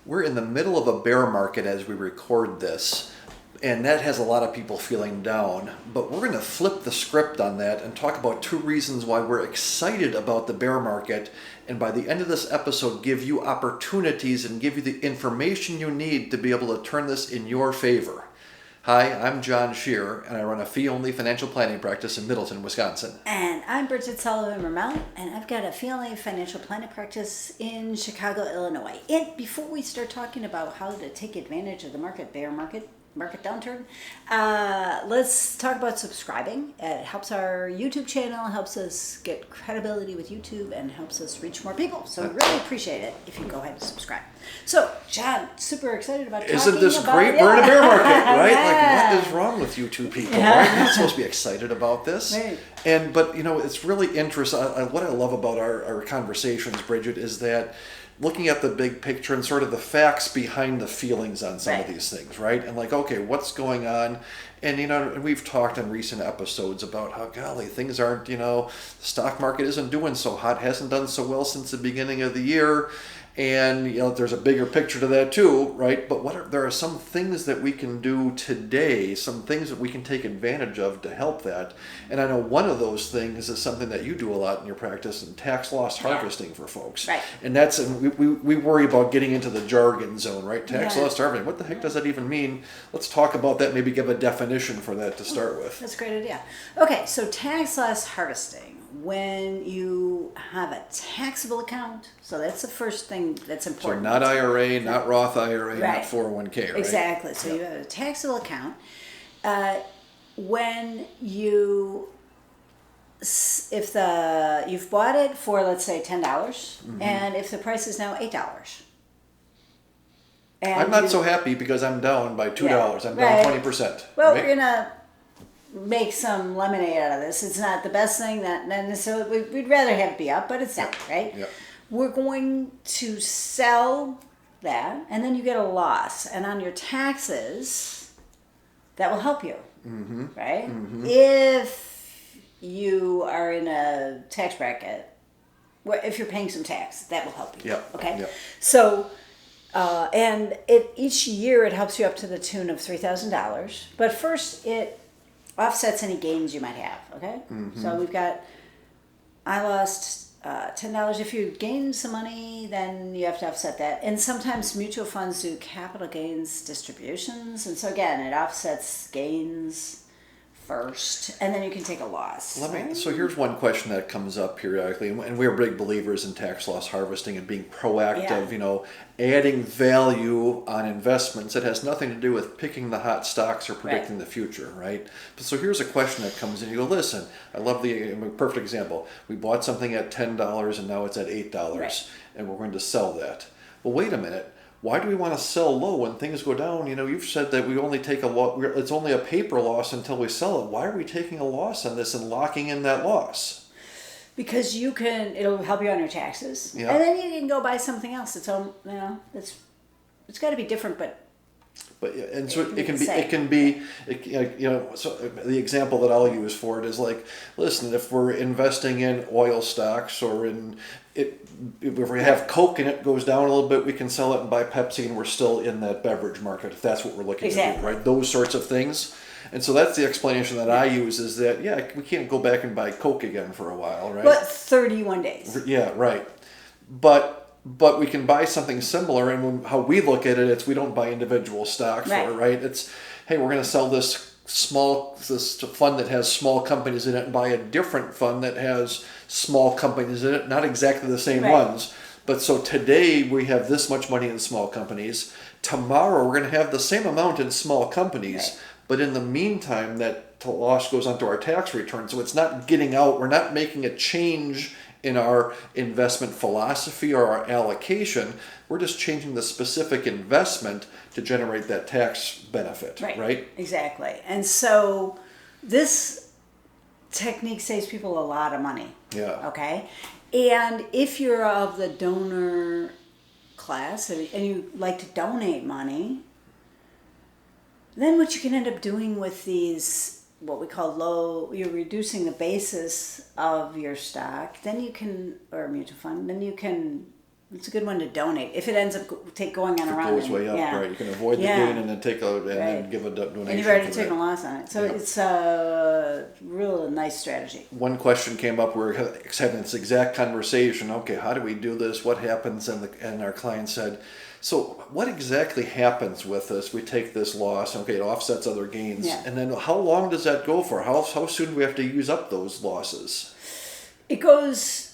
We're in the middle of a bear market as we record this, and that has a lot of people feeling down. But we're going to flip the script on that and talk about two reasons why we're excited about the bear market, and by the end of this episode give you opportunities and give you the information you need to be able to turn this in your favor. Hi, I'm John Shear, and I run a fee-only financial planning practice in Middleton, Wisconsin. And I'm Bridget Sullivan-Ramel, and I've got a fee-only financial planning practice in Chicago, Illinois. And before we start talking about how to take advantage of the bear market downturn, let's talk about subscribing. It helps our YouTube channel, helps us get credibility with YouTube, and helps us reach more people. So I really appreciate it if you go ahead and subscribe. So, John, super excited about talking about... Isn't this great? We're in a bear market, right? Like, what is wrong with you two people? Right? You're not supposed to be excited about this. Right. But, it's really interesting. What I love about our conversations, Bridget, is that looking at the big picture and sort of the facts behind the feelings on some of these things, right? And like, okay, what's going on? And, and we've talked in recent episodes about how, golly, things aren't, the stock market isn't doing so hot, hasn't done so well since the beginning of the year. And, there's a bigger picture to that too, right? But there are some things that we can do today, some things that we can take advantage of to help that. And I know one of those things is something that you do a lot in your practice, in tax loss harvesting for folks. Right. And we worry about getting into the jargon zone, right? Tax loss harvesting. What the heck does that even mean? Let's talk about that, maybe give a definition for that to start with. That's a great idea. Okay, so tax loss harvesting. When you have a taxable account, so that's the first thing that's important. So not IRA, not Roth IRA, not 401k, right? Exactly. So you have a taxable account. When you've bought it for, let's say, $10, and if the price is now $8. I'm not so happy because I'm down by $2. I'm down 20%. Well, we're gonna make some lemonade out of this. It's not the best thing, not necessarily. We'd rather have it be up, but it's not, right? Yep. We're going to sell that, and then you get a loss. And on your taxes, that will help you, right? If you are in a tax bracket, if you're paying some tax, that will help you. Yep. Okay? Yep. So, and each year it helps you up to the tune of $3,000. But first, it offsets any gains you might have, okay? So I lost $10. If you gain some money, then you have to offset that. And sometimes mutual funds do capital gains distributions. And so again, it offsets gains first, and then you can take a loss. So here's one question that comes up periodically, and we're big believers in tax loss harvesting and being proactive, adding value on investments. It has nothing to do with picking the hot stocks or predicting the future, right? But so here's a question that comes in. You go, listen, I love the perfect example. We bought something at $10 and now it's at $8, and we're going to sell that. Well, wait a minute. Why do we want to sell low when things go down? You've said that we only take a loss. It's only a paper loss until we sell it. Why are we taking a loss on this and locking in that loss? Because it'll help you on your taxes, and then you can go buy something else. It's got to be different, but so the example that I'll use for it is like, listen, if we're investing in oil stocks or if we have Coke and it goes down a little bit, we can sell it and buy Pepsi, and we're still in that beverage market if that's what we're looking to do, right? Those sorts of things. And so that's the explanation that I use, is that, we can't go back and buy Coke again for a while, right? But 31 days. Yeah, right. But we can buy something similar, and how we look at it, we don't buy individual stock for it, right? It's, hey, we're going to sell this fund that has small companies in it and buy a different fund that has small companies in it, not exactly the same ones. But so today we have this much money in small companies. Tomorrow we're going to have the same amount in small companies, but in the meantime that loss goes onto our tax return. So it's not getting out. We're not making a change in our investment philosophy or our allocation. We're just changing the specific investment to generate that tax benefit, right? Exactly. And so this technique saves people a lot of money. Yeah. Okay? And if you're of the donor class and you like to donate money, then what you can end up doing with these, what we call you're reducing the basis of your stock, then you can, or mutual fund, then you can It's a good one to donate if it ends up going on around. It goes way up, right? You can avoid the gain and then then give a donation. And you've already taken a loss on it, so it's a real nice strategy. One question came up. We were having this exact conversation. Okay, how do we do this? What happens? And our client said, so what exactly happens with this? We take this loss. Okay, it offsets other gains, and then how long does that go for? How soon do we have to use up those losses? It goes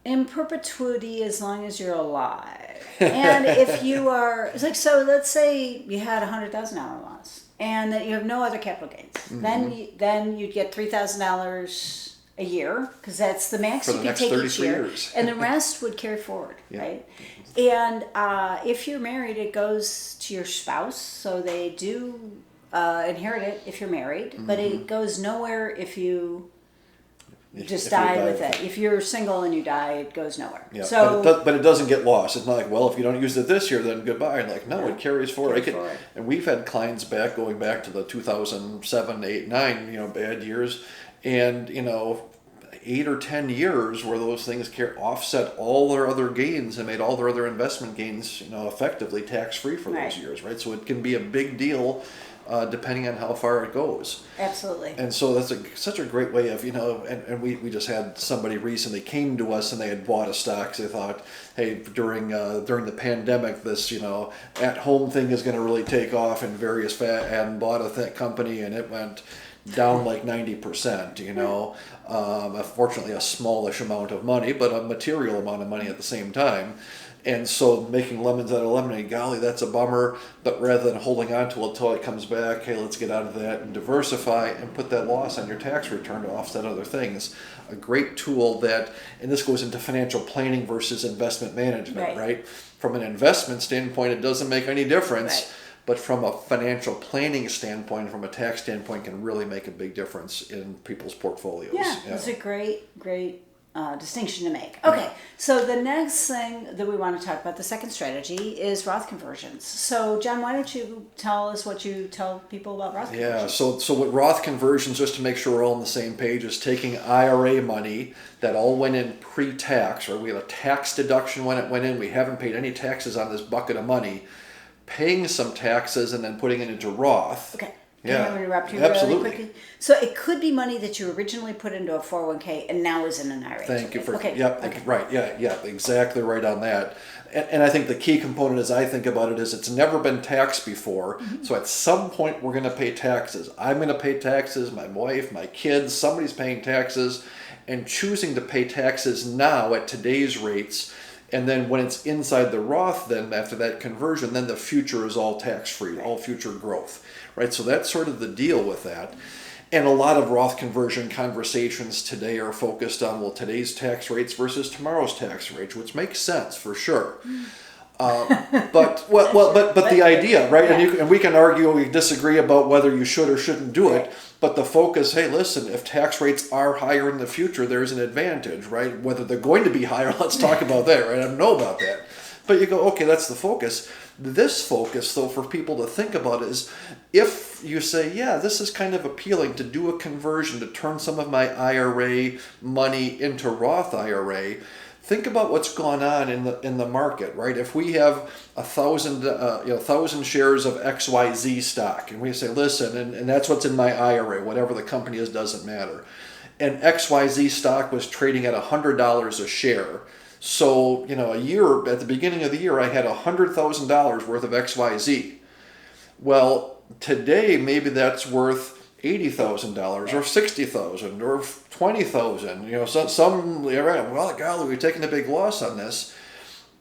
in perpetuity as long as you're alive. And if you are, it's like, so let's say you had $100,000 loss and that you have no other capital gains. Then you'd get $3,000 a year, because that's the max you can take each year. And the rest would carry forward, right? And if you're married, it goes to your spouse. So they do inherit it if you're married, but it goes nowhere if you just die with it. If you're single and you die, it goes nowhere. Yeah, so, but it doesn't get lost. It's not like, well, if you don't use it this year, then goodbye. Like, no, it carries forward. And we've had clients going back to the 2007, 8, 9, bad years, and 8 or 10 years where those things offset all their other gains and made all their other investment gains, effectively tax-free for those years, right? So it can be a big deal. Depending on how far it goes. Absolutely. And so that's such a great way of, and we just had somebody recently came to us and they had bought a stock. So they thought, hey, during the pandemic, this, at-home thing is going to really take off and and bought a company and it went down like 90%, Unfortunately, a smallish amount of money, but a material amount of money at the same time. And so making lemons out of lemonade, golly, that's a bummer. But rather than holding on to it until it comes back, hey, let's get out of that and diversify and put that loss on your tax return to offset other things. A great tool and this goes into financial planning versus investment management, right? From an investment standpoint, it doesn't make any difference. But from a financial planning standpoint, from a tax standpoint, can really make a big difference in people's portfolios. Yeah, that's a great distinction to make. Okay, so the next thing that we want to talk about, the second strategy, is Roth conversions. So, John, why don't you tell us what you tell people about Roth conversions? Yeah, so with Roth conversions, just to make sure we're all on the same page, is taking IRA money that all went in pre-tax, or we have a tax deduction when it went in, we haven't paid any taxes on this bucket of money, paying some taxes and then putting it into Roth. Okay. Can I interrupt you really quickly? So it could be money that you originally put into a 401k and now is in an IRA. Thank you for right. Yeah, exactly right on that. And I think the key component, as I think about it, is it's never been taxed before. So at some point we're going to pay taxes. I'm going to pay taxes, my wife, my kids, somebody's paying taxes, and choosing to pay taxes now at today's rates. And then when it's inside the Roth, then after that conversion, then the future is all tax-free, all future growth, right? So that's sort of the deal with that. And a lot of Roth conversion conversations today are focused on, today's tax rates versus tomorrow's tax rates, which makes sense for sure. But the idea, right? And we can argue, we disagree about whether you should or shouldn't do it. But the focus, hey, listen, if tax rates are higher in the future, there's an advantage, right? Whether they're going to be higher, let's talk about that, right? I don't know about that. But you go, okay, that's the focus. This focus, though, for people to think about is if you say, yeah, this is kind of appealing to do a conversion, to turn some of my IRA money into Roth IRA, think about what's gone on in the market, right? If we have 1,000 shares of XYZ stock, and we say, listen, and that's what's in my IRA, whatever the company is, doesn't matter. And XYZ stock was trading at $100 a share. So, a year, at the beginning of the year, I had $100,000 worth of XYZ. Well, today, maybe that's worth $80,000 or $60,000 or $20,000. Well, golly, we've taken a big loss on this.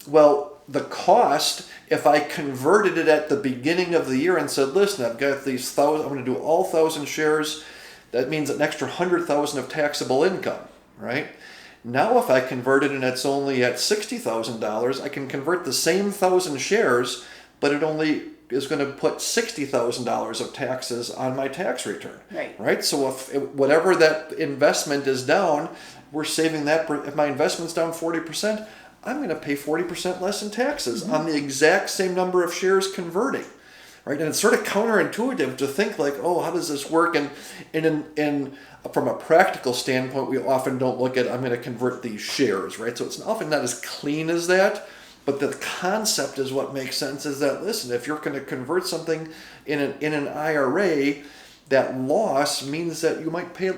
Well, the cost, if I converted it at the beginning of the year and said, listen, I've got these 1,000, I'm going to do all 1,000 shares, that means an extra $100,000 of taxable income, right? Now, if I convert it and it's only at $60,000, I can convert the same 1,000 shares, but it only is going to put $60,000 of taxes on my tax return. Right? So whatever that investment is down, we're saving that. If my investment's down 40%, I'm going to pay 40% less in taxes on the exact same number of shares converting. Right? And it's sort of counterintuitive to think like, oh, how does this work? And from a practical standpoint, we often don't look at, I'm going to convert these shares, right? So it's often not as clean as that. But the concept is what makes sense. Is that, listen, if you're going to convert something in an IRA, that loss means that you might pay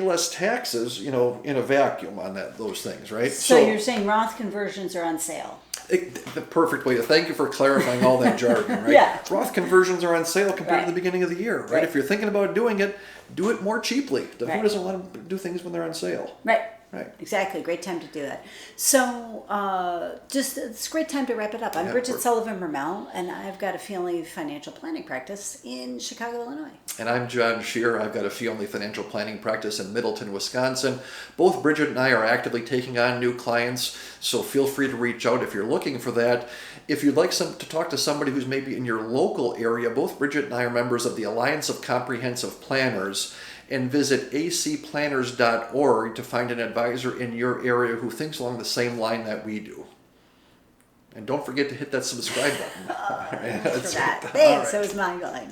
less taxes, in a vacuum on those things, right? So you're saying Roth conversions are on sale. The perfect way to thank you for clarifying all that jargon, right? Yeah. Roth conversions are on sale compared to the beginning of the year, right? If you're thinking about doing it, do it more cheaply. Who doesn't want to do things when they're on sale? Right. Right. Exactly. Great time to do that. So, it's a great time to wrap it up. I'm Bridget Sullivan Mermel, and I've got a family financial planning practice in Chicago, Illinois. And I'm John Shearer. I've got a family financial planning practice in Middleton, Wisconsin. Both Bridget and I are actively taking on new clients, so feel free to reach out if you're looking for that. If you'd like to talk to somebody who's maybe in your local area, both Bridget and I are members of the Alliance of Comprehensive Planners, and visit acplanners.org to find an advisor in your area who thinks along the same line that we do. And don't forget to hit that subscribe button. Thanks for that. Thanks. That was mind-blowing.